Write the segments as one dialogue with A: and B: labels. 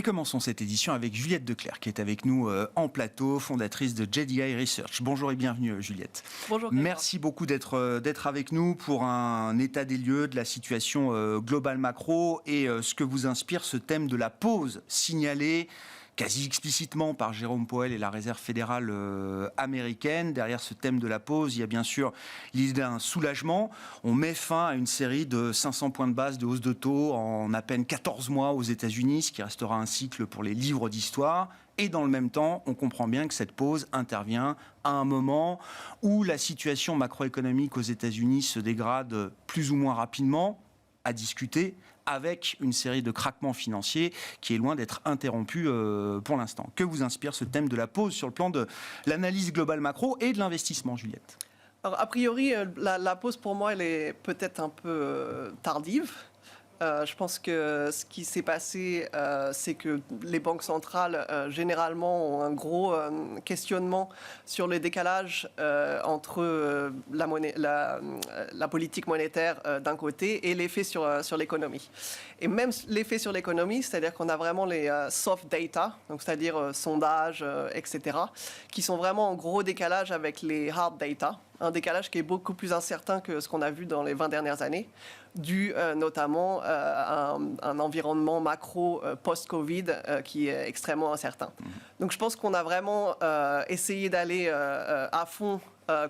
A: commençons cette édition avec Juliette Declercq, qui est avec nous en plateau, fondatrice de JDI Research. Bonjour et bienvenue Juliette.
B: Bonjour.
A: Merci beaucoup d'être avec nous pour un état des lieux de la situation globale macro et ce que vous inspire ce thème de la pause signalée quasi explicitement par Jérôme Powell et la Réserve fédérale américaine. Derrière ce thème de la pause, il y a bien sûr l'idée d'un soulagement. On met fin à une série de 500 points de base de hausse de taux en à peine 14 mois aux États-Unis, ce qui restera un cycle pour les livres d'histoire. Et dans le même temps, on comprend bien que cette pause intervient à un moment où la situation macroéconomique aux États-Unis se dégrade plus ou moins rapidement, à discuter, avec une série de craquements financiers qui est loin d'être interrompue pour l'instant. Que vous inspire ce thème de la pause sur le plan de l'analyse globale macro et de l'investissement, Juliette ?
B: Alors, a priori, la pause pour moi, elle est peut-être un peu tardive. Je pense que ce qui s'est passé, c'est que les banques centrales, généralement, ont un gros questionnement sur le décalage entre la politique monétaire d'un côté et l'effet sur l'économie. Et même l'effet sur l'économie, c'est-à-dire qu'on a vraiment les soft data, donc c'est-à-dire sondages, etc., qui sont vraiment en gros décalage avec les hard data. Un décalage qui est beaucoup plus incertain que ce qu'on a vu dans les 20 dernières années, dû notamment à un environnement macro post-Covid qui est extrêmement incertain. Donc je pense qu'on a vraiment essayé d'aller à fond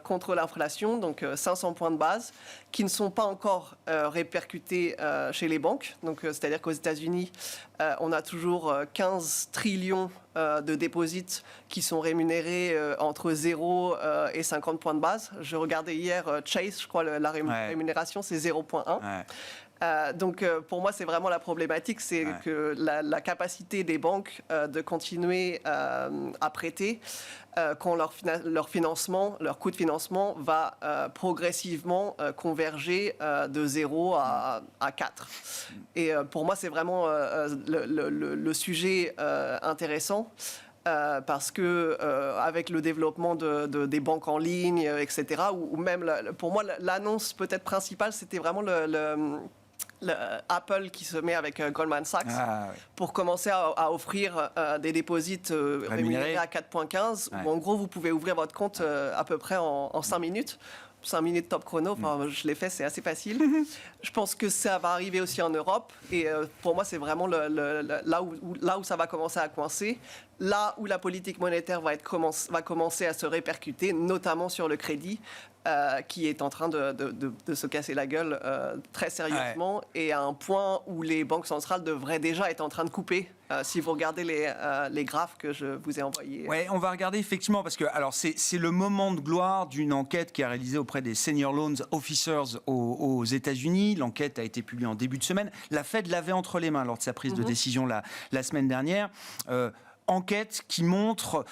B: contre l'inflation, donc 500 points de base, qui ne sont pas encore répercutés chez les banques. Donc, c'est-à-dire qu'aux États-Unis, on a toujours 15 trillions de déposits qui sont rémunérés entre 0 et 50 points de base. Je regardais hier Chase, je crois, la rémunération, c'est 0,1. Ouais. Donc pour moi c'est vraiment la problématique, c'est que la capacité des banques de continuer à prêter quand leur financement, leur coût de financement va progressivement converger de 0 à 4. Et pour moi c'est vraiment le sujet intéressant. Parce que avec le développement des banques en ligne, etc., ou même pour moi l'annonce peut-être principale, c'était vraiment Apple qui se met avec Goldman Sachs pour commencer à offrir des déposits rémunérés à 4,15 où en gros vous pouvez ouvrir votre compte à peu près en 5 minutes. 5 minutes top chrono, enfin, je l'ai fait, c'est assez facile. Je pense que ça va arriver aussi en Europe et pour moi c'est vraiment là où ça va commencer à coincer, là où la politique monétaire va commencer à se répercuter, notamment sur le crédit qui est en train de se casser la gueule très sérieusement et à un point où les banques centrales devraient déjà être en train de couper. Si vous regardez les graphes que je vous ai envoyés.
A: Oui, on va regarder effectivement parce que alors c'est le moment de gloire d'une enquête qui a réalisée auprès des Senior Loans Officers aux États-Unis. L'enquête a été publiée en début de semaine. La Fed l'avait entre les mains lors de sa prise de décision la semaine dernière. Enquête qui montre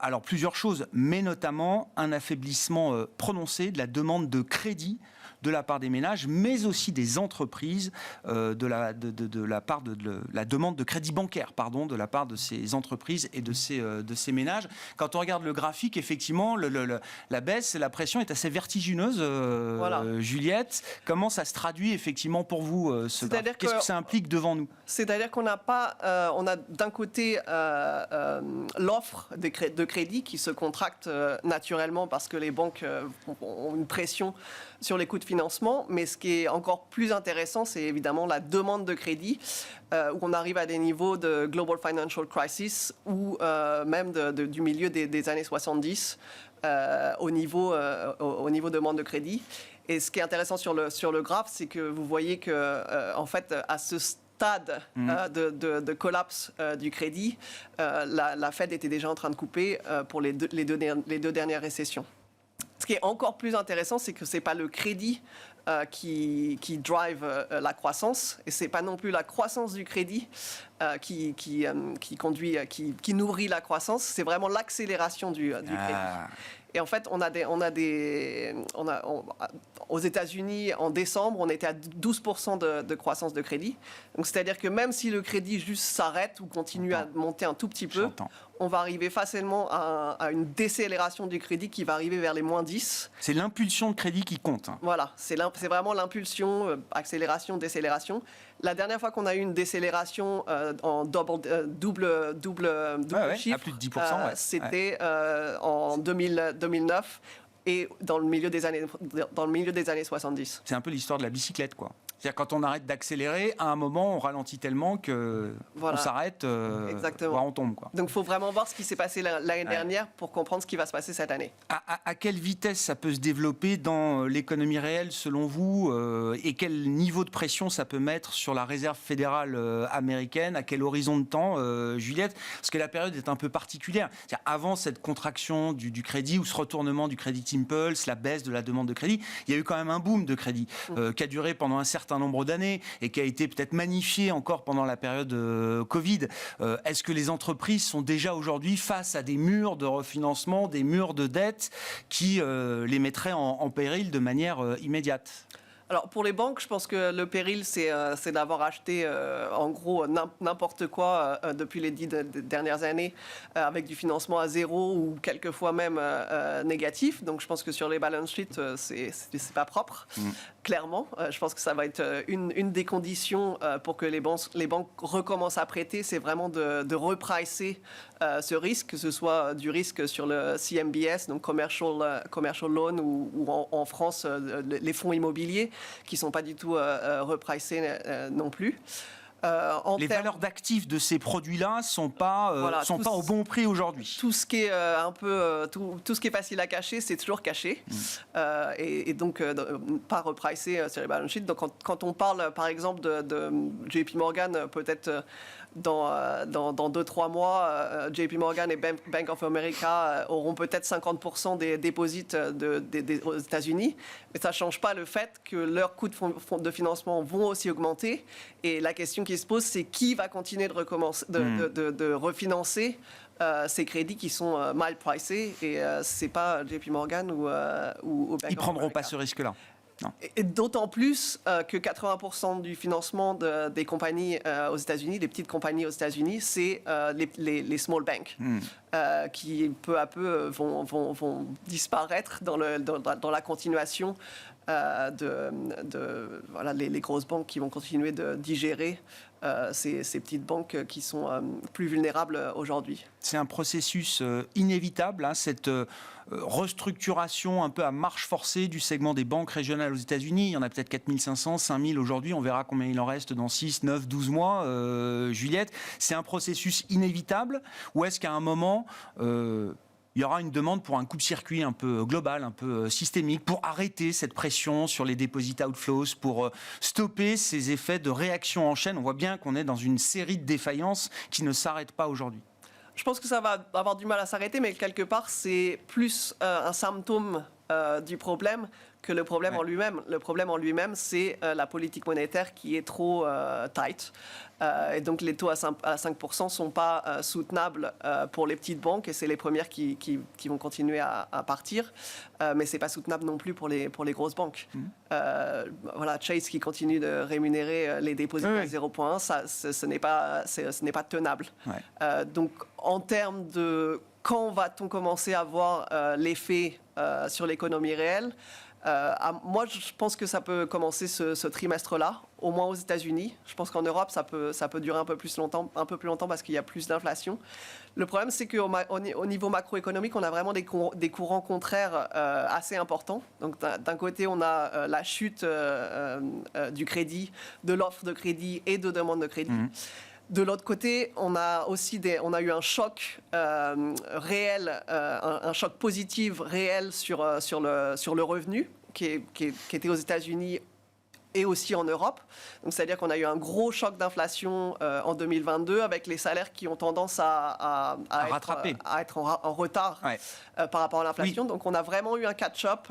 A: alors plusieurs choses, mais notamment un affaiblissement prononcé de la demande de crédit de la part des ménages, mais aussi des entreprises de la part de la demande de crédit bancaire, de la part de ces entreprises et de ces ménages. Quand on regarde le graphique, effectivement, la baisse et la pression est assez vertigineuse. Juliette, comment ça se traduit effectivement pour vous Qu'est-ce que ça implique devant nous ?
B: C'est-à-dire qu'on n'a pas, on a d'un côté l'offre de crédit qui se contracte naturellement parce que les banques ont une pression sur les coûts de financement, mais ce qui est encore plus intéressant, c'est évidemment la demande de crédit, où on arrive à des niveaux de Global Financial Crisis ou même du milieu des années 70 au niveau demande de crédit. Et ce qui est intéressant sur le graphe, c'est que vous voyez que en fait, à ce stade de collapse du crédit, la Fed était déjà en train de couper pour les deux dernières récessions. Ce qui est encore plus intéressant, c'est que ce n'est pas le crédit qui drive la croissance, et ce n'est pas non plus la croissance du crédit qui nourrit la croissance, c'est vraiment l'accélération du crédit. Et en fait, aux États-Unis, en décembre, on était à 12% de croissance de crédit. Donc, c'est-à-dire que même si le crédit juste s'arrête ou continue à monter un tout petit peu, on va arriver facilement à une décélération du crédit qui va arriver vers les moins 10.
A: C'est l'impulsion de crédit qui compte.
B: Voilà, c'est c'est vraiment l'impulsion, accélération, décélération. La dernière fois qu'on a eu une décélération en double chiffre,
A: à plus de 10%,
B: c'était en 2009 et dans le milieu des années 70.
A: C'est un peu l'histoire de la bicyclette, quoi. C'est-à-dire quand on arrête d'accélérer, à un moment, on ralentit tellement qu'on s'arrête, voire on tombe, quoi.
B: Donc il faut vraiment voir ce qui s'est passé l'année dernière pour comprendre ce qui va se passer cette année.
A: À quelle vitesse ça peut se développer dans l'économie réelle, selon vous, et quel niveau de pression ça peut mettre sur la réserve fédérale américaine? À quel horizon de temps, Juliette? Parce que la période est un peu particulière. C'est-à-dire, avant cette contraction du crédit ou ce retournement du Credit Impulse, la baisse de la demande de crédit, il y a eu quand même un boom de crédit qui a duré pendant un certain nombre d'années et qui a été peut-être magnifié encore pendant la période Covid. Est-ce que les entreprises sont déjà aujourd'hui face à des murs de refinancement, des murs de dette qui les mettraient en péril de manière immédiate?
B: Alors pour les banques, je pense que le péril, c'est d'avoir acheté en gros n'importe quoi depuis les 10 dernières années avec du financement à zéro ou quelquefois même négatif. Donc je pense que sur les balance sheets, c'est pas propre. Clairement, je pense que ça va être une des conditions pour que les banques recommencent à prêter, c'est vraiment de repricer ce risque, que ce soit du risque sur le CMBS, donc commercial loan, ou en France, les fonds immobiliers, qui ne sont pas du tout repricés non plus.
A: Les valeurs d'actifs de ces produits-là sont pas au bon prix aujourd'hui.
B: Tout ce qui est tout ce qui est facile à cacher, c'est toujours caché, et donc pas repricé sur les balance sheets. Donc quand on parle par exemple de JP Morgan, peut-être dans 2-3 mois, JP Morgan et Bank of America auront peut-être 50% des déposits aux États-Unis, mais ça ne change pas le fait que leurs coûts de financement vont aussi augmenter. Et la question qui se pose, c'est qui va continuer de refinancer ces crédits qui sont mal pricés, et c'est pas JP Morgan ou Bank of America.
A: Ils prendront pas ce risque-là. Non.
B: Et d'autant plus que 80% du financement des compagnies aux États-Unis, des petites compagnies aux États-Unis, c'est les small banks qui peu à peu vont disparaître dans la continuation les grosses banques qui vont continuer de digérer ces petites banques qui sont plus vulnérables aujourd'hui.
A: C'est un processus inévitable, cette restructuration un peu à marche forcée du segment des banques régionales aux États-Unis. Il y en a peut-être 4500, 5000 aujourd'hui. On verra combien il en reste dans 6, 9, 12 mois. Juliette, c'est un processus inévitable, ou est-ce qu'à un moment il y aura une demande pour un coup-de-circuit un peu global, un peu systémique, pour arrêter cette pression sur les deposit outflows, pour stopper ces effets de réaction en chaîne? On voit bien qu'on est dans une série de défaillances qui ne s'arrêtent pas aujourd'hui.
B: Je pense que ça va avoir du mal à s'arrêter, mais quelque part, c'est plus un symptôme du problème que le problème en lui-même. Le problème en lui-même, c'est la politique monétaire qui est trop tight. Et donc les taux à 5% ne sont pas soutenables pour les petites banques, et c'est les premières qui vont continuer à partir. Mais ce n'est pas soutenable non plus pour les grosses banques. Chase qui continue de rémunérer les dépôts à 0,1, ce n'est pas tenable. Donc en termes de quand va-t-on commencer à voir l'effet sur l'économie réelle, moi, je pense que ça peut commencer ce trimestre-là, au moins aux États-Unis. Je pense qu'en Europe, ça peut durer un peu plus longtemps parce qu'il y a plus d'inflation. Le problème, c'est qu'au niveau macroéconomique, on a vraiment des courants contraires assez importants. Donc, d'un côté, on a la chute du crédit, de l'offre de crédit et de demande de crédit. De l'autre côté, on a eu un choc réel, un choc positif réel sur le revenu qui était aux États-Unis et aussi en Europe. Donc, c'est-à-dire qu'on a eu un gros choc d'inflation en 2022 avec les salaires qui ont tendance à être en retard par rapport à l'inflation.
A: Oui.
B: Donc, on a vraiment eu un catch-up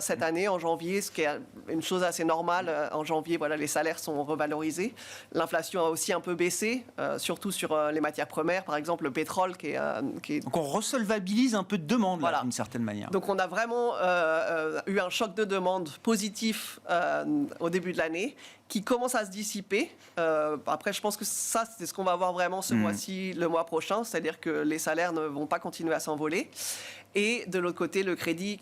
B: cette année en janvier, ce qui est une chose assez normale. En janvier, les salaires sont revalorisés. L'inflation a aussi un peu baissé, surtout sur les matières premières, par exemple le pétrole qui est...
A: Donc on resolvabilise un peu de demande, là, d'une certaine manière.
B: Donc on a vraiment eu un choc de demande positif au début de l'année, qui commence à se dissiper. Après, je pense que ça, c'est ce qu'on va voir vraiment ce mois-ci, le mois prochain, c'est-à-dire que les salaires ne vont pas continuer à s'envoler. Et de l'autre côté, le crédit,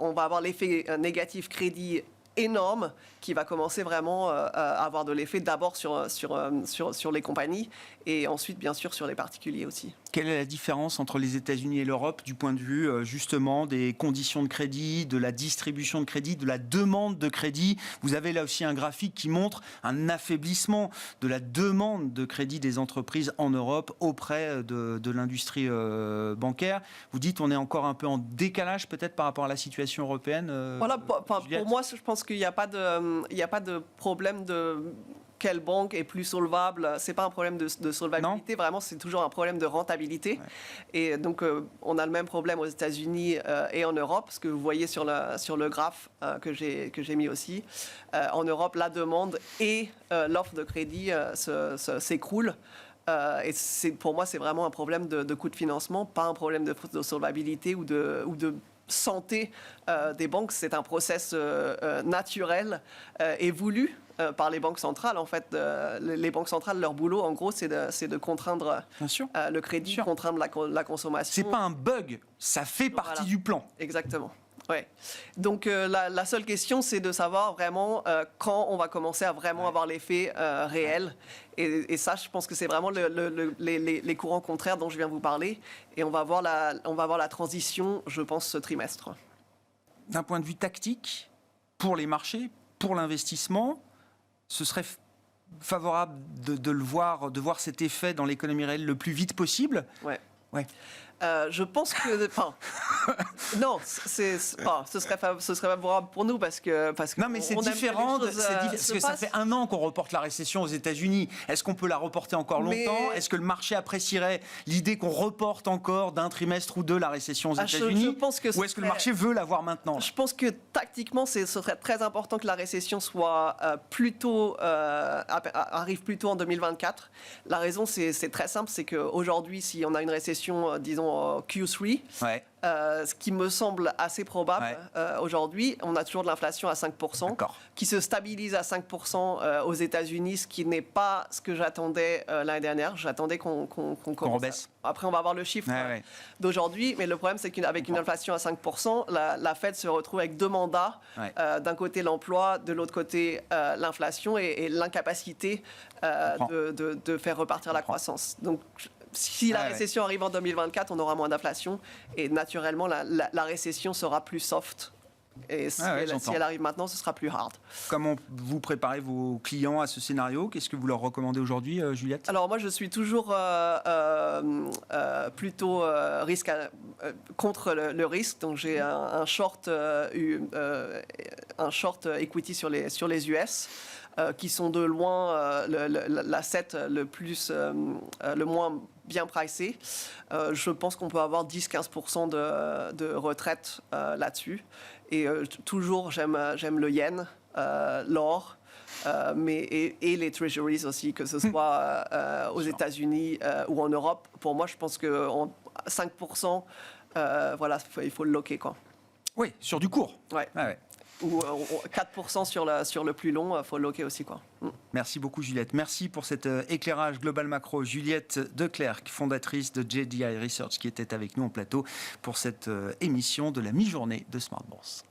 B: on va avoir l'effet négatif crédit énorme qui va commencer vraiment à avoir de l'effet d'abord sur les compagnies et ensuite, bien sûr, sur les particuliers aussi.
A: Quelle est la différence entre les États-Unis et l'Europe du point de vue justement des conditions de crédit, de la distribution de crédit, de la demande de crédit? Vous avez là aussi un graphique qui montre un affaiblissement de la demande de crédit des entreprises en Europe auprès de l'industrie bancaire. Vous dites on est encore un peu en décalage peut-être par rapport à la situation européenne.
B: Voilà, pour moi, je pense qu'il n'y a pas de problème de quelle banque est plus solvable. C'est pas un problème de solvabilité, vraiment, c'est toujours un problème de rentabilité. Ouais. Et donc, on a le même problème aux États-Unis et en Europe, ce que vous voyez sur le graphe que j'ai mis aussi. En Europe, la demande et l'offre de crédit s'écroulent. Et pour moi, c'est vraiment un problème de coût de financement, pas un problème de solvabilité ou de santé des banques. C'est un process naturel et voulu par les banques centrales. En fait, les banques centrales, leur boulot, en gros, c'est de contraindre le crédit, contraindre la consommation.
A: C'est pas un bug, ça fait partie du plan.
B: Exactement. Ouais. Donc la seule question, c'est de savoir vraiment quand on va commencer à vraiment avoir l'effet réel. Et ça, je pense que c'est vraiment les courants contraires dont je viens vous parler. Et on va voir la transition, je pense, ce trimestre.
A: D'un point de vue tactique, pour les marchés, pour l'investissement, ce serait favorable de voir cet effet dans l'économie réelle le plus vite possible.
B: Ouais. Je pense que, non, ce serait favorable pour nous parce que
A: non, mais c'est différent. Parce que ça fait 1 an qu'on reporte la récession aux États-Unis. Est-ce qu'on peut la reporter encore longtemps? Est-ce que le marché apprécierait l'idée qu'on reporte encore d'un trimestre ou deux la récation aux États-Unis? Ou est-ce que le marché veut la voir maintenant?
B: Je pense que tactiquement, ce serait très important que la récession soit arrive plutôt en 2024. La raison, c'est très simple, c'est qu'aujourd'hui, si on a une récession, disons Q3, ce qui me semble assez probable aujourd'hui, on a toujours de l'inflation à 5%, qui se stabilise à 5% aux États-Unis, ce qui n'est pas ce que j'attendais l'année dernière. J'attendais qu'on
A: rebaisse.
B: Après, on va voir le chiffre d'aujourd'hui, mais le problème, c'est qu'avec une inflation à 5%, la Fed se retrouve avec 2 mandats. D'un côté, l'emploi, de l'autre côté, l'inflation et l'incapacité de faire repartir la croissance. Donc, si la récession arrive en 2024, on aura moins d'inflation et naturellement, la récession sera plus soft. Et si elle arrive maintenant, ce sera plus hard.
A: Comment vous préparez vos clients à ce scénario? Qu'est-ce que vous leur recommandez aujourd'hui, Juliette?
B: Alors moi, je suis toujours plutôt contre le risque. Donc j'ai un short equity sur les US. Qui sont de loin l'asset le moins bien pricé. Je pense qu'on peut avoir 10-15% de retraite là-dessus. Et toujours, j'aime le yen, l'or, et les treasuries aussi, que ce soit aux États-Unis ou en Europe. Pour moi, je pense que 5%, il faut le locker, quoi.
A: Oui, sur du court.
B: Ouais. Ou 4% sur le plus long, il faut le locker aussi, quoi.
A: Merci beaucoup, Juliette. Merci pour cet éclairage global macro. Juliette Declercq, fondatrice de JDI Research, qui était avec nous en plateau pour cette émission de la mi-journée de Smart Bourse.